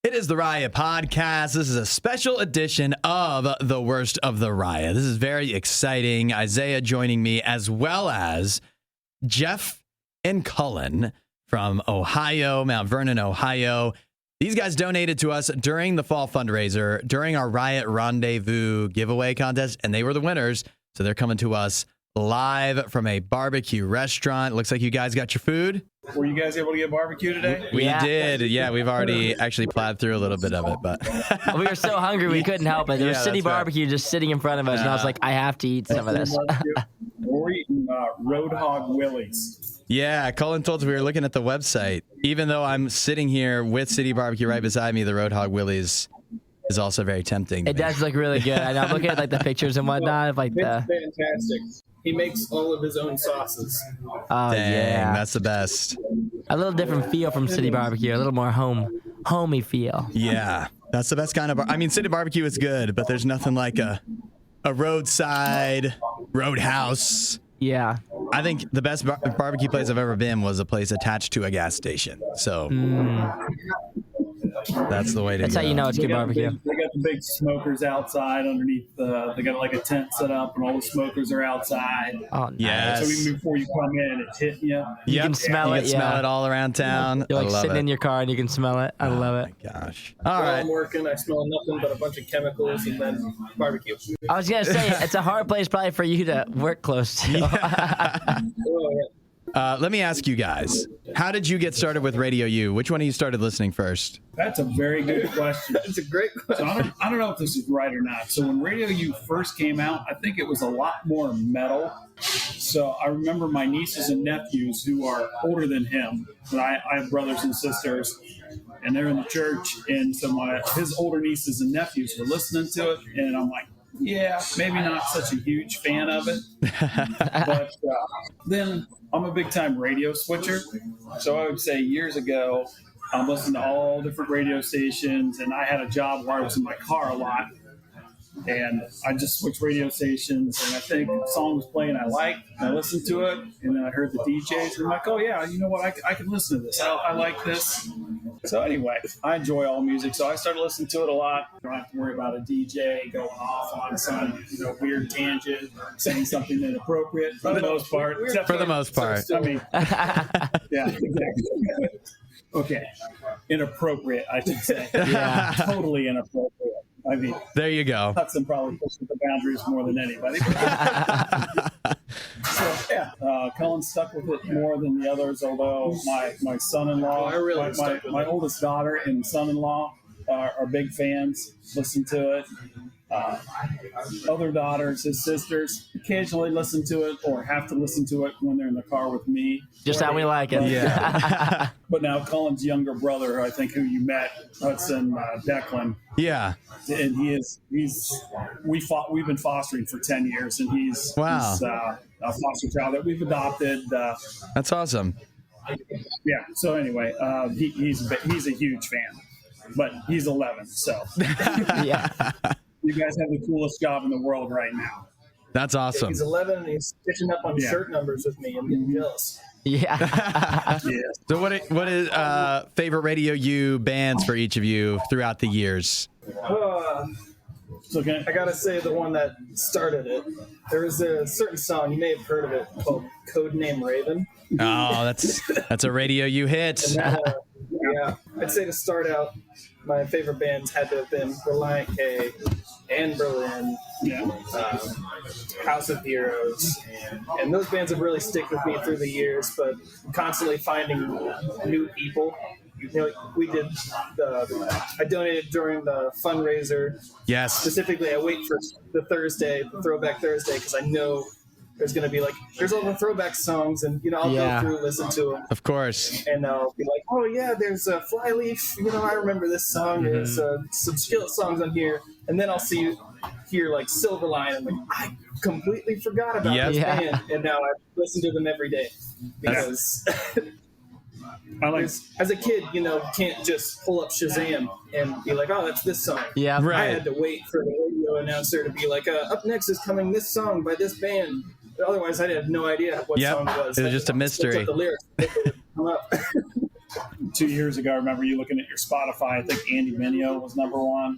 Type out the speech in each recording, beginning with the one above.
It is the RIOT podcast. This is a special edition of the Worst of the RIOT. This is very exciting. Isaia joining me, as well as Jeff and Cullen from Ohio, Mount Vernon, Ohio. These guys donated to us during the fall fundraiser, during our RIOT Rendezvous giveaway contest, and they were the winners. So they're coming to us live from a barbecue restaurant. Looks like you guys got your food. Were you guys able to get barbecue today? We did. Yeah, we've already actually plowed through a little bit of it, but we were so hungry we couldn't help it. There was city barbecue just sitting in front of us, and I was like, I have to eat some of this. We're eating Roadhog Willie's. Yeah, Cullen told us we were looking at the website. Even though I'm sitting here with City Barbecue right beside me, the Roadhog Willie's is also very tempting. It does look really good. And I'm looking at like the pictures and whatnot of like It's fantastic. He makes all of his own sauces. Oh, Dang, yeah. that's the best. A little different feel from City Barbecue, a little more homey feel. Yeah, that's the best kind of I mean, City Barbecue is good, but there's nothing like a roadside roadhouse. Yeah. I think the best barbecue place I've ever been was a place attached to a gas station. So that's the way to go. That's how you know it's good barbecue. They got the big smokers outside underneath they got like a tent set up, and all the smokers are outside. Oh, nice. Yes. So even before you come in, it's hitting you. You can smell it. You can smell it all around town. You're like sitting in your car and you can smell it. I love it. Oh my gosh. All All right. right. I'm working. I smell nothing but a bunch of chemicals and then barbecue. I was going to say, it's a hard place probably for you to work close to. Oh, yeah. Let me ask you guys, how did you get started with RadioU? Which one of you started listening first? That's a very good question. That's a great question. So I don't know if this is right or not. So when RadioU first came out, I think it was a lot more metal. So I remember my nieces and nephews who are older than him. But I have brothers and sisters, and they're in the church. And so his older nieces and nephews were listening to it, and I'm like, yeah, maybe not such a huge fan of it. But then I'm a big-time radio switcher. So I would say years ago, I'm listening to all different radio stations, and I had a job where I was in my car a lot. And I just switched radio stations, and I think a song was playing I liked, and I listened to it, and then I heard the DJs, and I'm like, oh yeah, you know what, I can listen to this. I like this. So anyway, I enjoy all music, so I started listening to it a lot. I don't have to worry about a DJ going off on some weird tangent or saying something inappropriate for the most part. For the most part. I mean, yeah, exactly. Okay, inappropriate, I should say. Yeah. Totally inappropriate. I mean, There you go. Hudson probably pushes the boundaries more than anybody. So, yeah, Cullen stuck with it more than the others, although my son-in-law, my oldest daughter and son-in-law are big fans, listen to it. Other daughters, his sisters, occasionally listen to it or have to listen to it when they're in the car with me. Just how we like it. Yeah. But now Cullen's younger brother, I think, who you met, Hudson, Declan, Yeah. and we've been fostering for 10 years, and he's a foster child that we've adopted. That's awesome. Yeah. So anyway, he's a huge fan, but he's 11, so Yeah. you guys have the coolest job in the world right now. That's awesome. He's 11 and he's stitching up on shirt numbers with me. I'm getting jealous. Yeah. Yeah. So what is favorite RadioU bands for each of you throughout the years? So I gotta say the one that started it. There was a certain song, you may have heard of it, called Codename Raven. Oh, that's a RadioU hit. Yeah, I'd say to start out, my favorite bands had to have been Reliant K, and Berlin, House of Heroes, and those bands have really stuck with me through the years. But constantly finding new people. We did I donated during the fundraiser. Yes. Specifically, I wait for the Throwback Thursday, because I know there's going to be there's all the throwback songs, and I'll go through, listen to them. Of course. And I'll be like, oh yeah, there's a Flyleaf. I remember this song. Mm-hmm. There's some Skillet songs on here, and then I'll hear Silverline, and I completely forgot about this band, and now I listen to them every day because. As a kid, can't just pull up Shazam and be like, oh, that's this song. Yeah, right. I had to wait for the radio announcer to be like, up next is coming this song by this band. Otherwise, I had no idea what song it was. It was just a mystery. The lyrics come up. 2 years ago, I remember you looking at your Spotify. I think Andy Mineo was number one.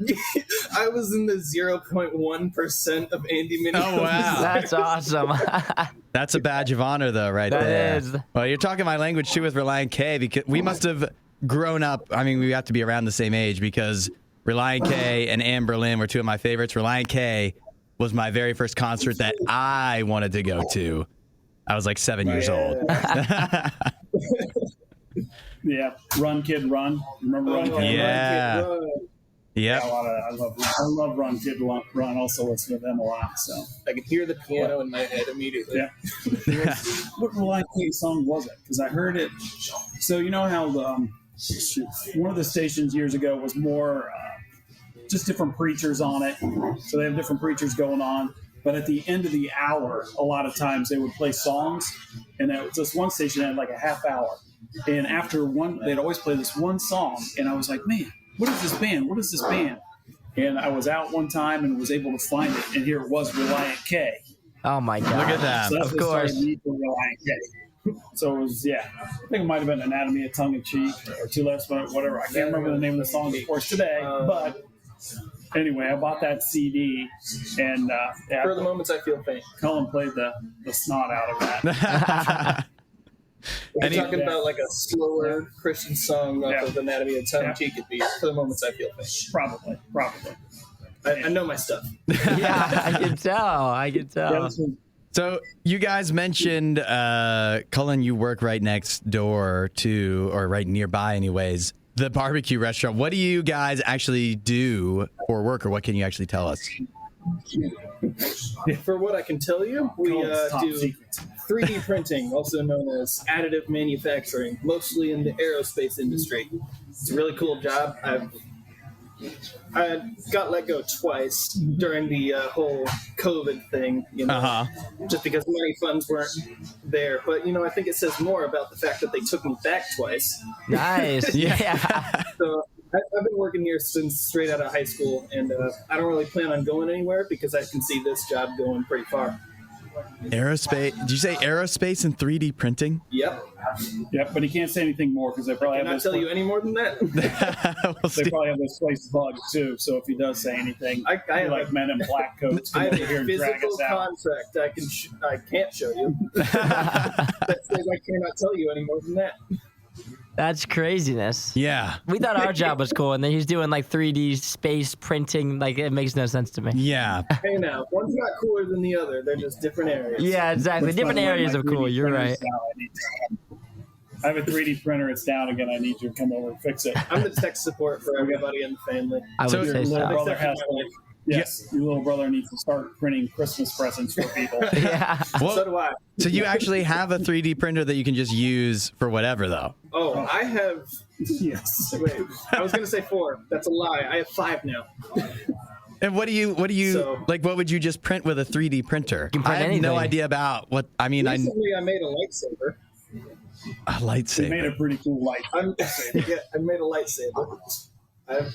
I was in the 0.1% of Andy Mineo. Oh, wow. That's awesome. That's a badge of honor, though, right That there. is. Well, you're talking my language, too, with Reliant K, because we must have grown up. I mean, we have to be around the same age, because Reliant K and Anne Berlin were two of my favorites. Reliant K was my very first concert that I wanted to go to. I was like 7 years old. Yeah, Run Kid Run. Remember Run Kid Run? Yeah. Run, Kid, Run. Yep. I love Run Kid Run. Also listen to them a lot. So I can hear the piano in my head immediately. yeah. What Reliant K song was it? Because I heard it. So you know how one of the stations years ago was more just different preachers on it. So they have different preachers going on. But at the end of the hour, a lot of times they would play songs, and this one station had like a half hour. And after one, they'd always play this one song, and I was like, man, what is this band? What is this band? And I was out one time and was able to find it, and here it was, Reliant K. Oh my God! Look at that. So that's Of what course. started me for Reliant K. So it was, I think it might have been Anatomy of Tongue in Cheek or Two Less, whatever. I can't remember the name of the song, of course, today. But anyway, I bought that CD, and For the moments I feel faint. Cullen played the snot out of that. If you're talking about like a slower Christian song off of Anatomy of Tongue in Cheek, it'd be For the Moments I Feel Faint. Probably. I know my stuff. Yeah, I can tell. Yeah, this was, So you guys mentioned, Cullen, you work right next door to, or right nearby anyways, the barbecue restaurant. What do you guys actually do for work, or what can you actually tell us? For what I can tell you, we Cullen's top do secret. 3D printing, also known as additive manufacturing, mostly in the aerospace industry. It's a really cool job. I got let go twice during the whole COVID thing, just because money funds weren't there. But, I think it says more about the fact that they took me back twice. Nice. Yeah. So I've been working here since straight out of high school, and I don't really plan on going anywhere because I can see this job going pretty far. Aerospace? Did you say aerospace and 3D printing? Yep. Yep, but he can't say anything more because they probably Can I have tell you any more than that? We'll They see. probably have this place bugged too. So if he does say anything, I have like men in black coats I come have over here a and drag physical us out. contract I can't show you. That says I cannot tell you any more than that. That's craziness. Yeah. We thought our job was cool, and then he's doing like 3D space printing. Like, it makes no sense to me. Yeah. Hey now, one's not cooler than the other. They're just different areas. Yeah, exactly. Which, by Different the way, areas my of cool. 3D You're printer right. is down. I have a 3D printer. It's down again. I need you to come over and fix it. I'm the tech support for everybody in the family. I would So say Your little so. brother Except for has my to. Yes, your little brother needs to start printing Christmas presents for people. Yeah. Well, So do I. so you actually have a 3D printer that you can just use for whatever, though. Oh, I have. Yes. Wait, I was gonna say 4. That's a lie. I have 5 now. And what do you So- like? What would you just print with a 3D printer? can print I have no anything. idea about what. I mean, Recently, I made a lightsaber. a He made lightsaber. a pretty cool light. I made a lightsaber.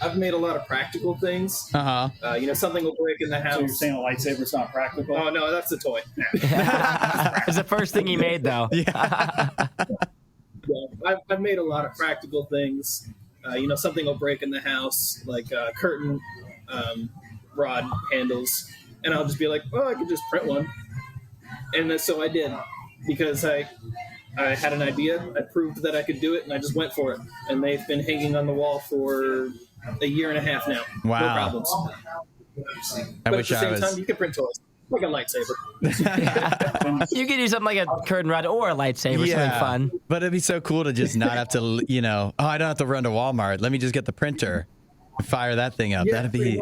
I've made a lot of practical things. Uh huh. Something will break in the house. So you're saying a lightsaber's not practical? Oh no, that's a toy. It's the first thing he made, though. Yeah. Yeah, I've made a lot of practical things. Something will break in the house, like curtain rod handles, and I'll just be like, "Oh, I could just print one." And so I did, because I had an idea. I proved that I could do it, and I just went for it. And they've been hanging on the wall for a year and a half now. Wow. No problems. I But wish at the I same was. time, you can print toys. Like a lightsaber. You could do something like a curtain rod or a lightsaber, something fun. But it'd be so cool to just not have to, I don't have to run to Walmart. Let me just get the printer and fire that thing up. Yeah, that'd pretty be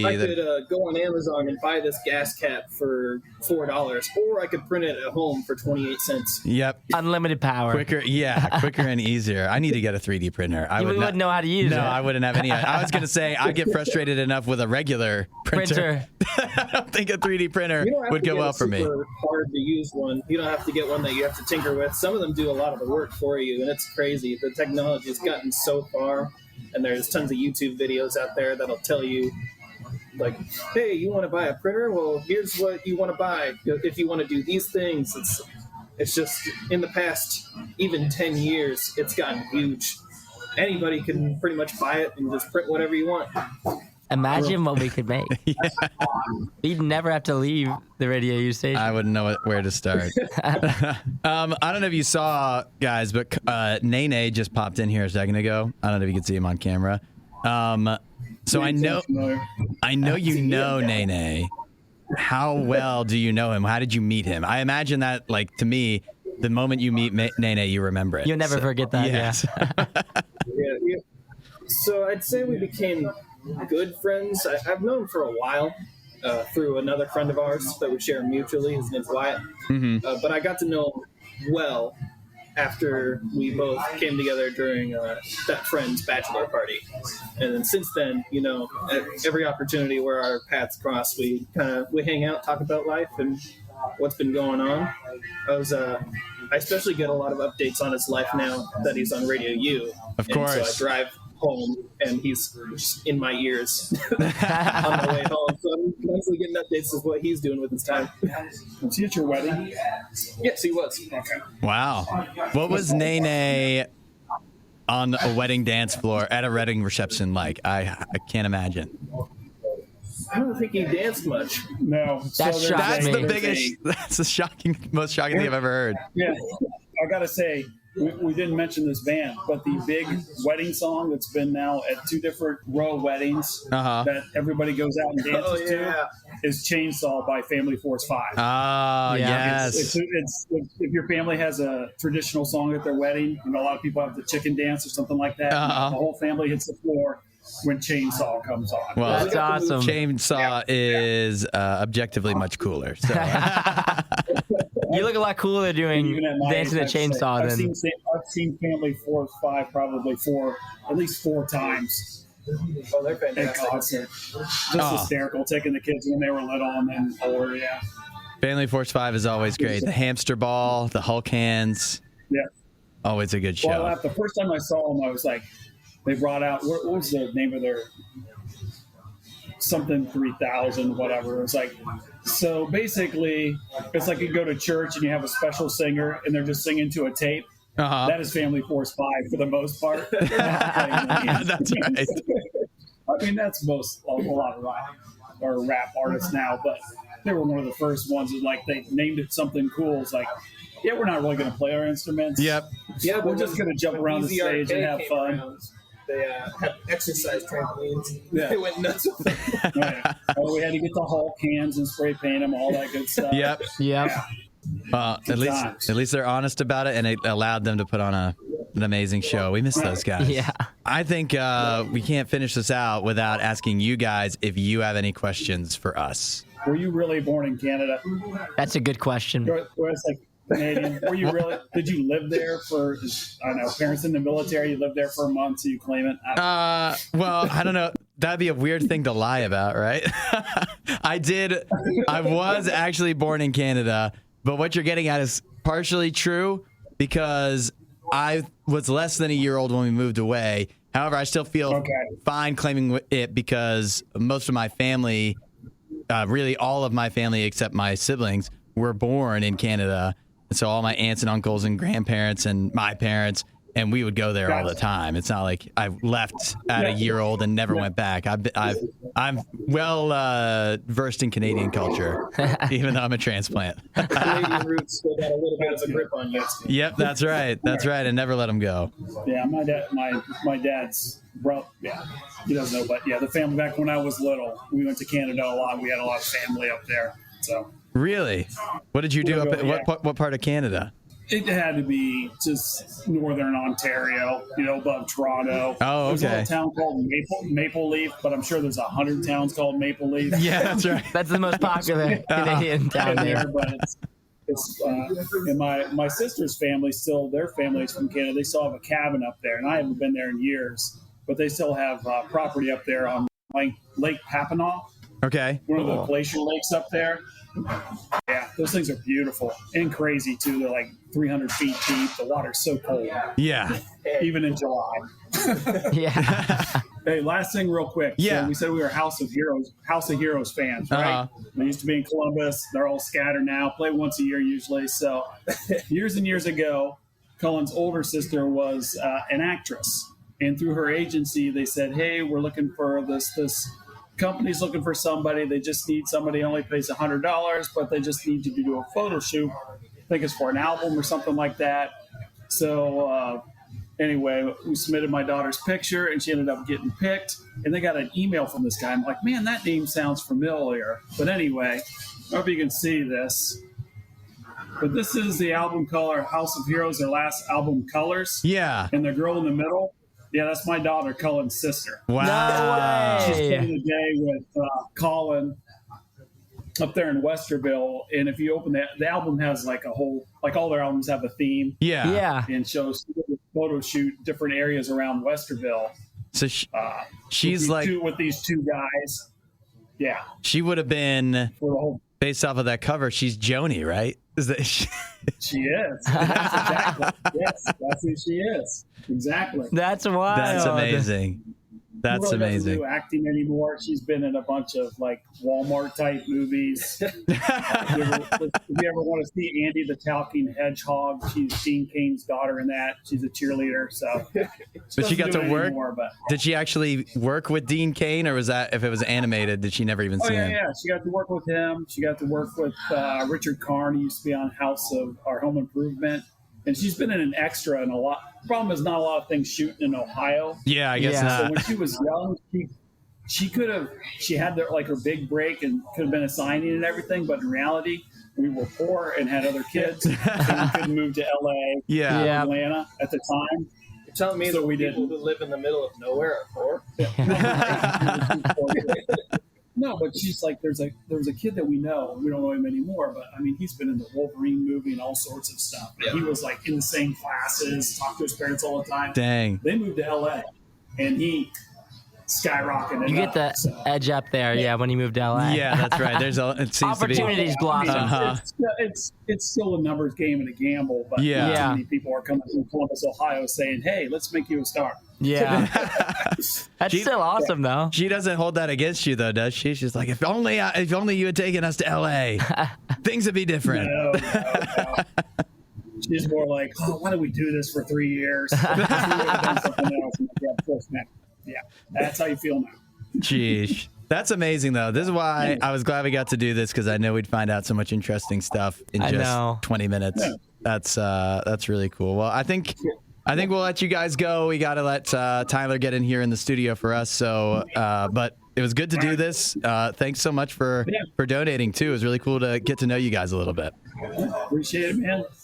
much. I could go on Amazon and buy this gas cap for $4, or I could print it at home for 28 cents. Yep. Unlimited power. Quicker and easier. I need to get a 3D printer. I You would wouldn't know how to use it. No, I wouldn't have any. I was going to say I get frustrated enough with a regular printer. I don't think a 3D printer You don't have would to go get well a for me. super hard to use one. You don't have to get one that you have to tinker with. Some of them do a lot of the work for you, and it's crazy. The technology has gotten so far, and there's tons of YouTube videos out there that'll tell you, like, hey, you want to buy a printer? Well, here's what you want to buy if you want to do these things. It's just, in the past even 10 years, it's gotten huge. Anybody can pretty much buy it and just print whatever you want. Imagine what we could make. We'd never have to leave the RadioU station. I wouldn't know where to start. I don't know if you saw, guys, but NayNay just popped in here a second ago. I don't know if you can see him on camera. So I know you know NayNay. How well do you know him? How did you meet him? I imagine that, like, to me, the moment you meet NayNay, you remember it. You'll never forget that. Yes. Yeah. So I'd say we became good friends. I've known him for a while through another friend of ours that we share mutually. His name's Wyatt. Mm-hmm. But I got to know him well after we both came together during that friend's bachelor party. And then since then, you know, at every opportunity where our paths cross, we hang out, talk about life and what's been going on. I especially get a lot of updates on his life now that he's on RadioU. Of course. And so I drive home and he's just in my ears on my way home. So I'm constantly getting updates of what he's doing with his time. Was he at your wedding? Yes, he was. Okay. Wow. What was NayNay on a wedding dance floor at a wedding reception like? I can't imagine. I don't think he danced much. No. That's the biggest. That's the most shocking thing I've ever heard. Yeah. I gotta say, we didn't mention this band, but the big wedding song that's been now at 2 different row weddings that everybody goes out and dances to is Chainsaw by Family Force 5. Oh, yes. It's if your family has a traditional song at their wedding, you know, a lot of people have the chicken dance or something like that. The whole family hits the floor when Chainsaw comes on. Well, that's awesome. Chainsaw is objectively much cooler. So. You look a lot cooler doing dancing to Chainsaw I've than... I've seen Family Force 5 probably at least 4 times. Oh, they're fantastic. At concert. Just hysterical, taking the kids when they were little and then older, yeah. Family Force 5 is always great. The hamster ball, the Hulk hands. Yeah. Always a good show. Well, the first time I saw them, I was like, they brought out, what was the name of their something 3000, whatever. It was like, so basically, it's like you go to church and you have a special singer and they're just singing to a tape. That is Family Force 5 for the most part. That's right. I mean, that's a lot of rock or rap artists now, but they were one of the first ones that, like, they named it something cool. It's like, yeah, we're not really going to play our instruments. Yep. Yeah, we're just going to jump around the stage and have fun. Around, they had exercise trampolines. Yeah. They went nuts with them. Right. We had to get the Hulk cans and spray paint them, all that good stuff. Yep. Yeah. Well, at least they're honest about it, and it allowed them to put on an amazing show. We miss those guys. Yeah. I think we can't finish this out without asking you guys if you have any questions for us. Were you really born in Canada? That's a good question. Or it's like Canadian. Were you really? Did you live there for? I don't know. Parents in the military. You lived there for a month, so you claim it. Well, I don't know. That'd be a weird thing to lie about, right? I was actually born in Canada, but what you're getting at is partially true because I was less than a year old when we moved away. However, I still feel fine claiming it because most of my family, really all of my family except my siblings, were born in Canada. So all my aunts and uncles and grandparents and my parents, and we would go there all the time. It's not like I left at a year old and never went back. I'm well versed in Canadian culture, even though I'm a transplant. Canadian roots still got a little bit of a grip on you. Yep, that's right. That's right, and never let them go. Yeah, my dad's bro. Yeah, he doesn't know, but yeah, the family back when I was little, we went to Canada a lot. We had a lot of family up there. So really, what did you do up at what part of Canada? It had to be just northern Ontario, above Toronto. Oh, okay. There's a little town called Maple Leaf, but I'm sure there's 100 towns called Maple Leaf. Yeah, that's right. That's the most popular Canadian town there. But it's and my sister's family still, their family is from Canada. They still have a cabin up there, and I haven't been there in years, but they still have property up there on Lake Papineau. Okay. One of the glacier lakes up there. Yeah, those things are beautiful and crazy too. They're like 300 feet deep. The water's so cold. Yeah. Even in July. Yeah. Hey, last thing real quick. Yeah. So we said we were House of Heroes fans, right? We used to be in Columbus. They're all scattered now. Play once a year usually. So years and years ago, a Cullen's older sister was an actress. And through her agency, they said, hey, we're looking for this company's looking for somebody. They just need somebody, only pays $100, but they just need you to do a photo shoot. I think it's for an album or something like that. So anyway, we submitted my daughter's picture, and she ended up getting picked. And they got an email from this guy. I'm like, man, that name sounds familiar. But anyway, I hope you can see this. But this is the album cover, House of Heroes, their last album, Colors. Yeah. And the girl in the middle, yeah, that's my daughter, Cullen's sister. Wow. No She's way. spending the day with Colin up there in Westerville. And if you open the album has like a whole, like all their albums have a theme. Yeah. Yeah. And shows photo shoot different areas around Westerville. So she's like, with these two guys. Yeah. she would have been, For the whole, based off of that cover, she's Joni, right? Is that she is. That's exactly. Yes, that's who she is. Exactly. That's wild. That's amazing. That's She really doesn't amazing. do acting anymore. She's been in a bunch of like Walmart type movies. If you ever want to see Andy the Talking Hedgehog, she's Dean Kane's daughter in that. She's a cheerleader. So, But she got to work. But, Did she actually work with Dean Cain, or was that, if it was animated, did she never even oh see yeah, him? yeah. She got to work with him. She got to work with Richard Karn. He used to be on Home Improvement, and she's been in an extra in a lot. Problem is, not a lot of things shooting in Ohio. Yeah, I guess Yeah. So not. when she was young, she could have, she had like her big break and could have been a signing and everything. But in reality, we were poor and had other kids, and we couldn't move to LA Yeah. or Yeah. Atlanta at the time. You're telling me So that we people didn't. who live in the middle of nowhere are poor? No, but she's like, there was a kid that we know. We don't know him anymore, but I mean, he's been in the Wolverine movie and all sorts of stuff. And he was like in the same classes, talked to his parents all the time. Dang. They moved to LA, and he skyrocketed. You get the up, so. edge up there, yeah, when you move to LA. Yeah, that's right. It seems to be. Opportunities blossom. Uh-huh. It's still a numbers game and a gamble, but Yeah. not too Yeah. many people are coming from Columbus, Ohio, saying, "Hey, let's make you a star." Yeah. That's She- still awesome, though. She doesn't hold that against you, though, does she? She's like, if only you had taken us to L.A., things would be different. No. She's more like, "Oh, why don't we do this for 3 years? We would have done something else." And yeah, of course, man. Yeah, that's how you feel now. Sheesh. That's amazing, though. This is why I was glad we got to do this, because I know we'd find out so much interesting stuff in I just know. 20 minutes. Yeah. That's really cool. Well, I think we'll let you guys go. We got to let Tyler get in here in the studio for us. So, but it was good to do this. Thanks so much for donating too. It was really cool to get to know you guys a little bit. Appreciate it, man.